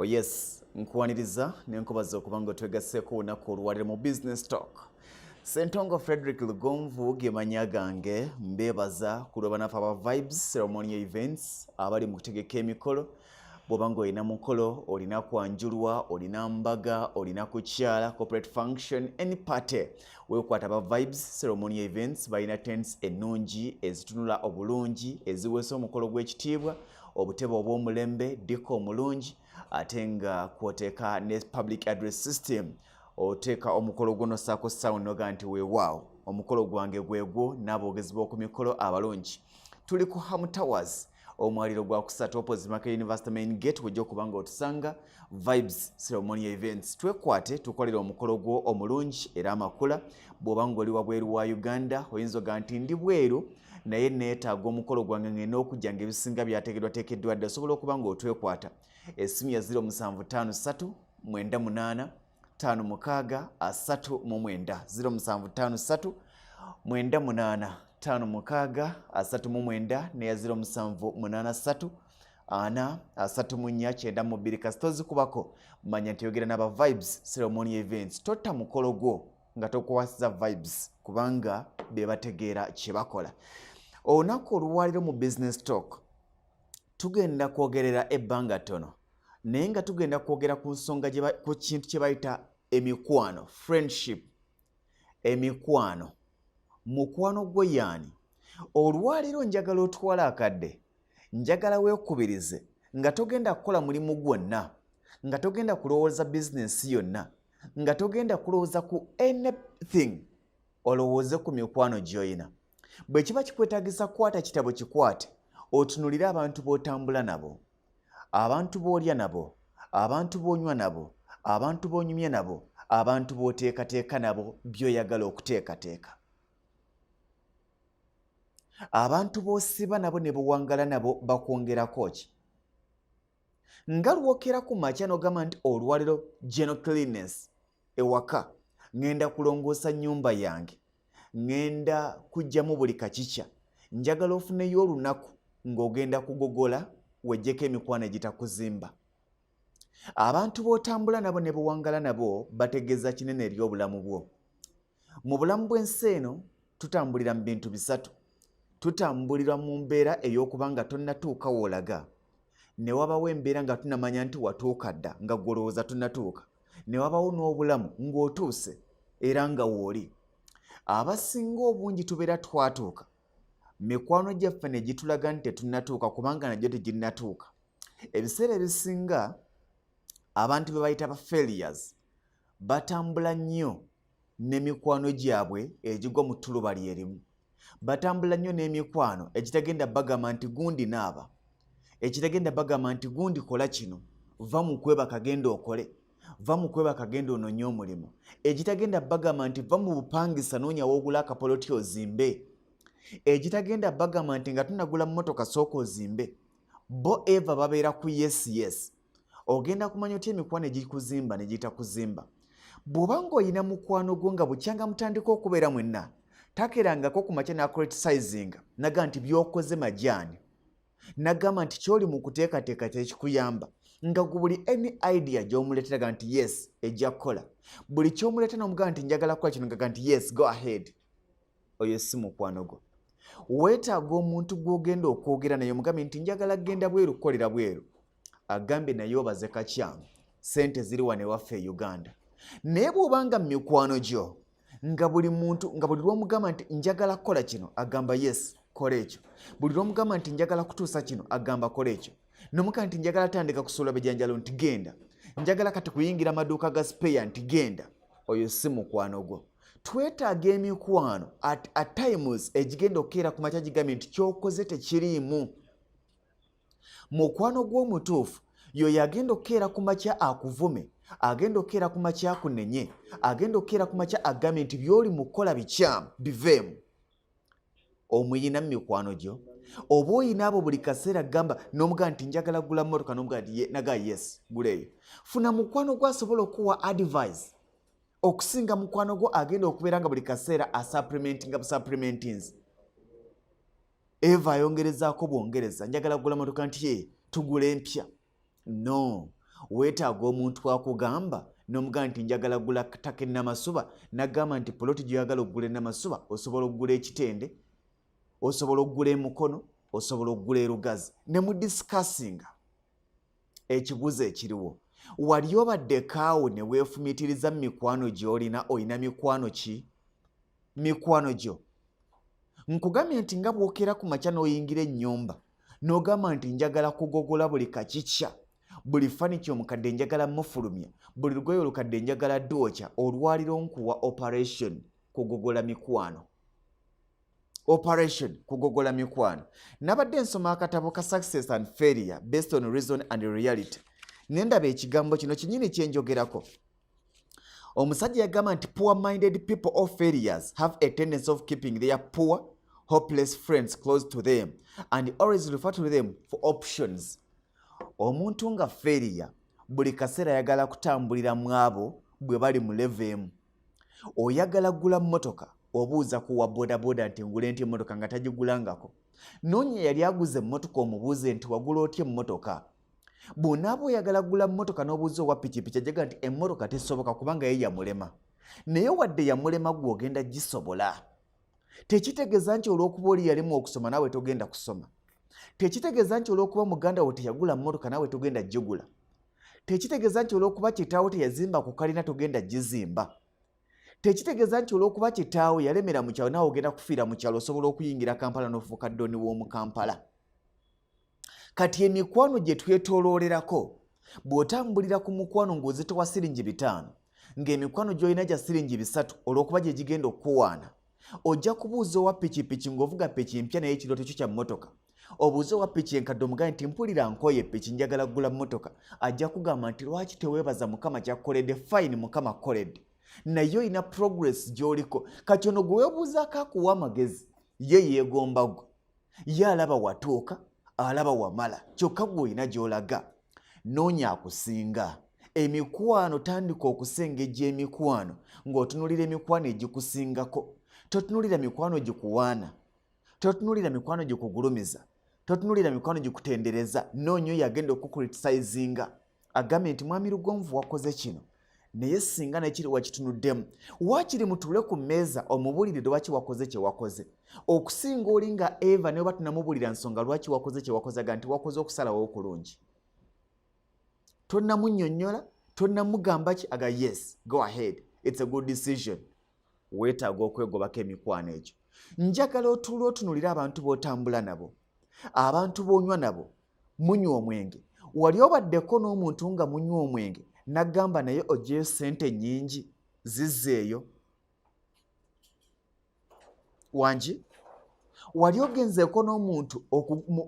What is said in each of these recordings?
Oh yes, nkuwaniriza nenkubaza okubanga twegasseko olunaku olwaliro mu business talk. Ssentongo Frederick Lugomvu gemanya gange mbebaza kulwa nafa aba vibes ceremonial events abali mu kutegeka emikolo bw'obanga olina mukolo olina kwanjulwa olina mbaga olina kukyala corporate function any party weekwata aba vibes ceremonial events balina tents ennungi ezitunula obulungi eziweesa omukolo gw'ekitiibwa obutebe obw'omulembe diko omulungi ate nga kwoteeka ne public address system oteeka omukolo guno saako sound noga nti weewaawo omukolo gwange gwegwo n'aboogezi b'oku mikolo abalungi tuli ku Ham Towers omwaliro gwa kusatu opposite Makerere University main gate wejja okubanga otusanga vibes ceremonial events twekwate tukolera omukolo gwo omulungi era amakula bw'obanga oli wabweru wa Uganda oyinza oga nti ndi bweru naye neetaaga omukolo gwange ngenda okujja ng'ebisinga byateekeddwateekeddwa dda osobola okuba otwekwata essimu ya 0753 98 56 39 0753 98 56 39 neya 0783 ana 34 kasitozi kubako manya nti yogera n'aba vibes ceremony events tota mukolo gwo nga tokuwasiza vibes kubanga be bategeera kye bakola. Olunaku olwaliro mu business talk tugenda kwogerera ebbanga ttono naye nga tugenda kwogera ku nsonga ku kintu kye bayita emikwano friendship. Emikwano mukwano gwo yaani olwaliro njagala otwala akadde njagala weekubirize nga togenda kukola mulimu gwonna nga togenda kulowooza bizinensi yonna nga togenda kulowooza ku anything olowooze ku mikwano gy'olina. Bwe kiba kikwetaagisa kukwata kitabo kikwate otunulire abantu b'otambula nabo, abantu b'olya nabo, abantu b'onywa nabo, abantu b'onyumye nabo, abantu b'oteekateeka nabo by'oyagala okuteekateeka, abantu b'osiba nabo ne buwangala nabo bakwongerako ki. Nga lwokera ku makya n'ogamba nti olwaliro general cleanliness ewaka ngenda kulongoosa nnyumba yange ngenda kujjamu buli kakikya njagala ofuneyo olunaku ng'ogenda kugogola wejjeko emikwano egitakuzimba. Abantu b'otambula nabo ne buwangala nabo bategeeza kinene eri obulamu bwo. Mu bulamu bw'ensi eno tutambulira mu bintu bisatu. Tutambulira mu mbeera ey'okubanga tonnatuuka w'olaga ne wabawo embeera nga tunamanya nti watuuka dda nga gwolowooza tonnatuuka ne wabawo n'obulamu ng'otuuse era nga wooli. Abasinga obungi tubeera twatuuka mikwano gyaffe ne gitulaga nti tetunnatuuka kubanga nagyo teginnatuuka. Ebiseera ebisinga abantu be bayita ba failures batambula nnyo n'emikwano gyabwe egigwa mu ttuluba lyerimu. Batambula nnyo n'emikwano ekitagenda bagamba nti gundi naaba, ekitagenda bagamba nti gundi kola kino, va mu kwebaka genda okole, va mu kwebaka genda ononye omulimu, ekitagenda bagamba nti va mu bupangisa noonya woogula akapoloti ozimbe, ekitagenda bagamba nti nga tunagula mmotoka sooka ozimbe. Bo eva babeera ku yes. Ogenda kumanya otya emikwano egikuzimba ne gitakuzimba. Bw'obanga olina mukwano gwo nga bukyanga mutandika okubeera mwenna takerangako ku makya n'acriticinga naga nti by'okoze majaani nagamba nti kyoli mu kuteekateeka kyekikuyamba nga buli any idea gy'omuleeteraga nti yes ejja kukola buli ky'omuleeta n'omugamba nti njagala kukola kino ngaga nti yes go ahead. Oyo si mukwano gwo. Weetaaga omuntu gw'ogenda okwogera naye omugambe nti njagala genda bweru kukolera bweru agambye naye obaze kakyamu sente ziri wano ewaffe e Uganda. Naye bw'obanga mu mikwano gyo nga buli muntu nga buli lw'omugamba nti njagala kukola kino agamba yes kola ekyo, buli lw'omugamba nti njagala kutuusa kino agamba kola ekyo, n'omugamba nti njagala tandika kusuula bijanjalo nti genda, njagala kati kuyingira amaduuka ga speya nti genda, oyo si mukwano gwo. Twetaaga emikwano at times egigenda okukeera ku makya gigambye nti ky'okoze tekiriimu. Mukwano gw'omutuufu yoyo agenda okukeera ku makya akuvume, agenda okukeera ku makya akunenye, agenda okukeera ku makya agambye nti by'oli mu kukola bikyamu biveemu. Omuyina mu mikwano gyo oba oyina abo buli kaseera gamba n'omugamba nti njagala gula mmotoka n'omugamba nti naga yes guleeyo. Funa mukwano gwo asobola okuwa advice okusinga mukwano gwo agenda okubeera nga buli kaseera supplementings. Eva ayongerezaako bwongereza njagala kugula mmotoka nti ye tugula empya. No, weetaaga omuntu akugamba n'omugamba nti njagala gula ttaka ennamasuba n'agamba nti poloti gy'oyagala okugula ennamasuba osobola okugula ekitende, osobola okugula emukono, osobola okugula erugazi ne mu discussinga ekibuzo ekiriwo. Wali obaddekaawo ne weefumiitiriza mikwano gy'olina, olina mikwano ki? Mikwano gyo nkugambye nti nga bw'okeera ku makya n'oyingira ennyumba n'ogamba nti njagala kugogola buli kakikya, buli fanikyo omukadde njagala mufulumya, buli lugoye olukadde njagala dwokya, olwaliro nkuwa operation kugogola mikwano. Operation kugogola mikwano. Nabadde nsoma akatabo ka Success and Failure based on reason and reality. Nendaba ekigambo kino kinnyini kyenjogerako. Omusajja yagamba nti poor-minded people or failures have a tendency of keeping their poor, hopeless friends close to them and always refer to them for options. Omuntu nga failure buli kaseera ayagala kutambulira mu abo bwe bali mu level emu. Oyagala kugula mmotoka obuuza kuwa bodaboda nti ngule ntya emmotoka nga tagigulangako. Noonya yali aguze emmotoka omubuuze nti wagula otya emmotoka. Bw'onaaba oyagala kugula mmotoka n'obuuza owa pikipiki ajagala nti emmotoka tesoboka kubanga ye yamulema. Naye wadde yamulema gwe ogenda gisobola. Tekitegeeza nti olw'okuba oli yalema okusoma naawe togenda kusoma. Tekitegeeza nti olw'okuba muganda wo teyagula mmotoka naawe togenda gigula. Tekitegeeza nti olw'okuba kitaawo teyazimba ku kalina togenda gizimba. Tekitegeeza nti olw'okuba kitaawo yalemera mu kyalo naawe ogenda kufiira mu kyalo osobola okuyingira Kampala n'ofuuka ddoni w'omu Kampala. Kati emikwano gye twetoloolerako bw'otambulira ku mukwano ng'ozitowa siringi 5 ng'emikwano gy'olina gya siringi 3 olw'okuba gye gigenda okuwaana, ojja kubuuza owa pikipiki ng'ovuga piki empya naye ekirooto kyo kya mmotoka. Obuuza owa piki enkadde omugabe nti mpulira nkoye piki njagala kugula mmotoka, ajja kugamba nti lwaki teweebaza Mukama kyakkoledde, fine Mukama akkoledde. Naye olina progress gy'oliko. Kati ono gwe weebuuzaako akuwa amagezi ye yeegomba gwe. Ye alaba watuuka, alaba wamala, kyokka gwe olina gy'olaga. Noonya akusinga. Emikwano tandika okusengejja emikwano ng'otunuulira emikwano egikusingako. Totunuulira mikwano gikuwaana. Totunuulira mikwano gikugulumiza. Totunuulira mikwano gikutendereza. Noonya oyo agenda okukuritisizinga agambe nti mwami Lugonvu wakoze kino naye singa nekiri wakitunuddemu. Waakiri mutuule ku mmeeza omubuulire lwaki wakoze kye wakoze. Okusinga oli nga Eva naye oba tunamubuulira nsonga lwaki wakoze kye wakoze aga nti wakoze okusalawo okulungi. Tonnamunnyonnyola, tonnamugamba ki aga yes, go ahead, it's a good decision. Weetaaga okwegobako emikwano egyo. Njagala otuule otunuulira abantu b'otambula nabo, abantu b'onywa nabo, munywa omwenge. Wali obaddeko n'omuntu nga munywa omwenge n'agamba naye oggyeyo ssente nnyingi zizzeeyo? Wangi, wali ogenzeeko n'omuntu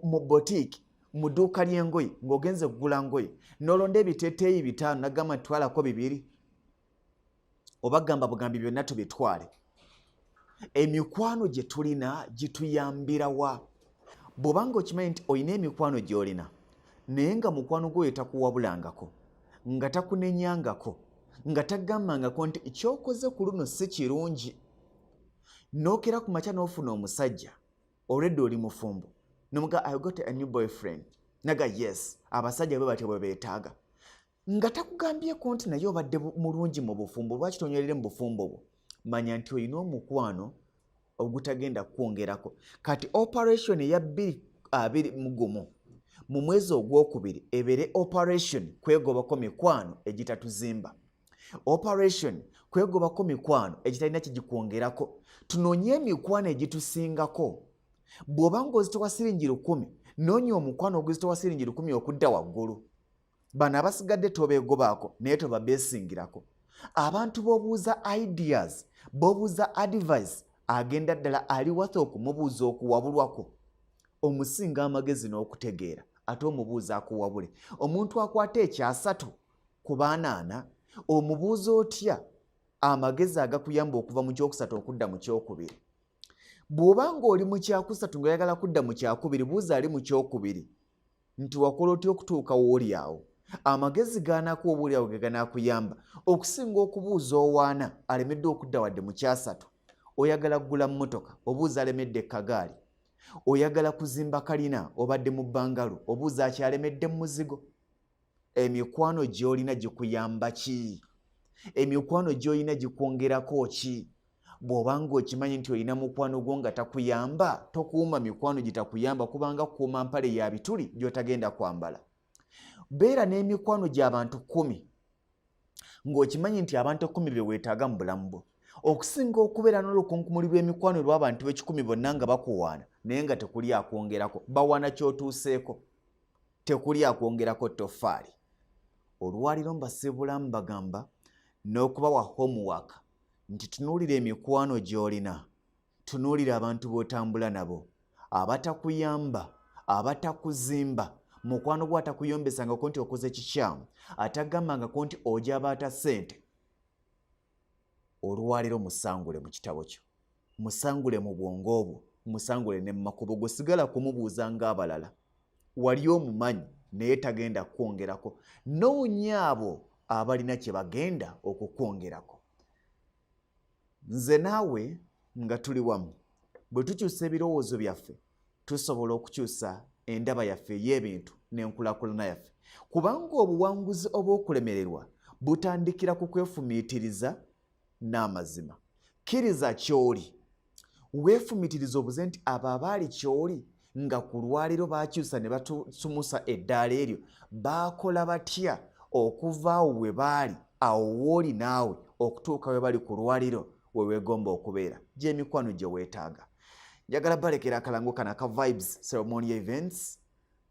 mu botiiki mu dduuka ly'engoye ng'ogenze kugula ngoye n'olonda ebiteeteeyi 5 n'agamba twalako 2 oba gamba bugambi byonna tubitwale. Emikwano gye tulina gituyambira wa? Bw'obanga okimanyi nti olina emikwano gy'olina naye nga mukwano gwo yetakuwabulangako, nga takunenyangako, nga tagambangako nti ekyokoze ku luno si kirungi, n'okera ku makya n'ofuna omusajja already oli mufumbo n'omuga I got a new boyfriend, naga yes, abasajja bwe batyo bwe beetaaga, nga takugambyeko nti naye obadde mulungi mu bufumbo, lwaki tonywerere mu bufumbo bwo? Manya nti olina omukwano ogutagenda kwongerako. Kati operation eya 2021 mu mwezi ogwokubiri ebeere operation kwegobako mikwano egitatuzimba, operation kwegobako mikwano egitalina kigikwongerako. Tunoonye emikwano egitusingako. Bw'oba ng'ozitowa siringi 10 noonya omukwano oguzitowa siringi 10 okudda waggulu. Bano abasigadde tobeegobaako naye tobabeesingirako. Abantu b'obuuza ideas, b'obuuza advice, agenda ddala ali watho okumubuuza okuwabulwako. Omusinga amagezi n'okutegeera ate omubuuza akuwabule. Omuntu akwata ekyasatu ku baanaana omubuuza otya amagezi agakuyamba okuva mu kyokusatu okudda mu kyokubiri. Bw'oba ng'oli mu kyakusatu ng'oyagala kudda mu kyakubiri, buuza ali mu kyokubiri nti wakola otya okutuuka w'oli awo. Amagezi g'anaakuwa obuulirawo ge ganaakuyamba okusinga okubuuza owaana alemedde okudda wadde mu kyasatu. Oyagala kugula mmotoka, obuuza alemedde kagaali. Oyagala kuzimba kalina, obadde mu bbangalu, obuuza akyalemedde mu muzigo. emikwano gy'olina gikuyamba ki? Emikwano gy'olina gikwongerako ki? Bw'obanga okimanyi nti olina mukwano gwo nga takuyamba, tokuuma mikwano gitakuyamba kubanga kuuma mpale ya bituli gy'otagenda kwambala. Beera n'emikwano gy'abantu 10 ng'okimanyi nti abantu 10 be weetaaga mu bulamu bwo. Okusinga okubeera n'olukunkumuli lw'emikwano lw'abantu b'ekikumi bonna nga bakuwaana naye nga tekuli akwongerako, bawaana ky'otuuseeko, tekuli akwongerako toffaali. Olwaliro mbasiibulamu bagamba n'okubawa homework nti tunuulira emikwano gy'olina, tunuulira abantu b'otambula nabo, abatakuyamba, abatakuzimba. Mukwano gwo atakuyombesangako nti okoze kikyamu, atagambangako nti ojja abaata ssente. Olwaliro musangule mu kitabo kyo, musangule mu bwongo bwo, musangule ne mu makubo go, sigala kumubuuza ng'abalala. Wali omumanyi naye tagenda kwongerako. Noonya abo abalina kye bagenda okukwongerako. Nze naawe nga tuli wamu, bwe tukyusa ebirowoozo byaffe tusobola okukyusa endaba yaffe y'ebintu n'enkulaakulana yaffe. Kubanga obuwanguzi obw'okulemererwa butandikira ku kwefumiitiriza n'amazima. Kkiriza ky'oli, weefumiitiriza obuze nti abo abaali ky'oli nga ku lwaliro baakyusa ne batusumusa eddaala eryo, baakola batya okuva awo we baali awo w'oli naawe okutuuka we bali ku lwaliro we weegomba okubeera. Gy'emikwano gye weetaaga. Njagala balekera akalango kana ka Vibes Ceremonial Events.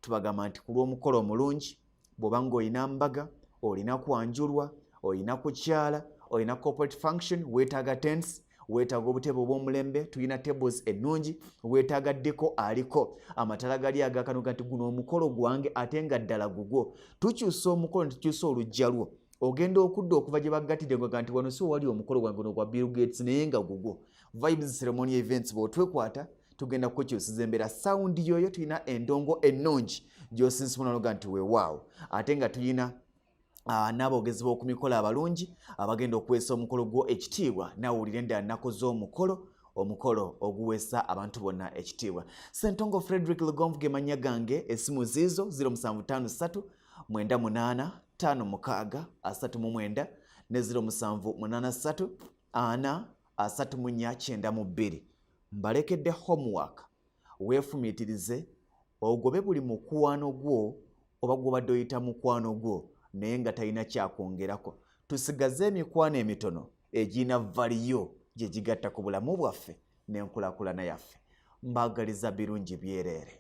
Tubagamba nti ku lw'omukolo omulungi, bw'obanga olina mbaga, olina kwanjulwa, olina kukyala, olina corporate function, weetaaga tents, weetaaga obutebe obw'omulembe, tulina tables ennungi, weetaaga deko aliko, amatala gali agakanuka nti guno omukolo gwange ate nga ddala gugwo. Tukyusa omukolo ne tukyusa olujja lwo. Ogenda okudda okuva gye baggatidde nga nti wano si wali omukolo gwange ono gwa Bill Gates naye nga gugwo. Vibes Ceremonial Events bw'otwekwata tugenda kukyusiza embeera. Sound yoyo tulina endongo ennungi gy'osinsimula noga nti weewaawo. Ate nga tulina n'aboogezi b'oku mikolo abalungi abagenda okuweesa omukolo gwo ekitiibwa. Naawe owulire endala nnaku z'omukolo, omukolo oguweesa abantu bonna ekitiibwa. Ssentongo Frederick Lugonvu ge mannya gange. Essimu ziizo 0753 98 56 39 ne 0783 4 3492. Mbalekedde homework, weefumiitirize ogobe buli mukwano gwo oba gw'obadde oyita mukwano gwo naye nga talina kyakwongerako. Tusigaze emikwano emitono egirina valiyo gye gigatta ku bulamu bwaffe n'enkulaakulana yaffe. Mbaagaliza birungi byereere.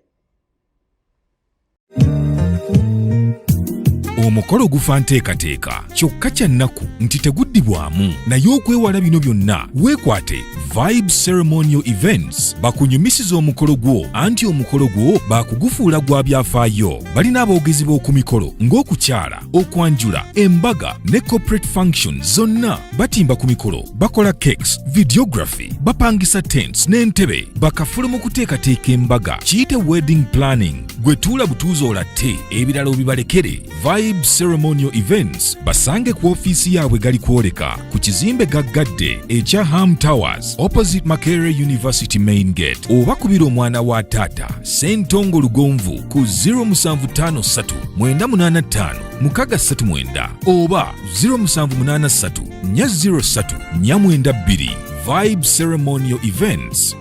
Omukolo gufa nteekateeka kyokka kya nnaku nti teguddibwamu, naye okwewala bino byonna weekwate Vibes Ceremonial Events bakunyumisiza omukolo gwo, anti omukolo gwo baakugufuula gwa byafaayo. Balina aboogezi b'oku mikolo ng'okukyala, okwanjula, embaga ne corporate functions zonna. Batimba ku mikolo, bakola cakes, videography, bapangisa tents n'entebe, bakafule mu kuteekateeka embaga, kiyite wedding planning. Gwe tuula butuuzi olatte, ebirala obibalekere. Vibes Ceremonial Events basange ku ofiisi yaabwe gali kwoleka ku kizimbe gaggadde ekya Ham Towers opposite Makerere University Main Gate, oba kubira omwana wa taata Ssentongo Lugonvu ku 0753 985 639 oba 0783 403 492. Vibes Ceremonial Events,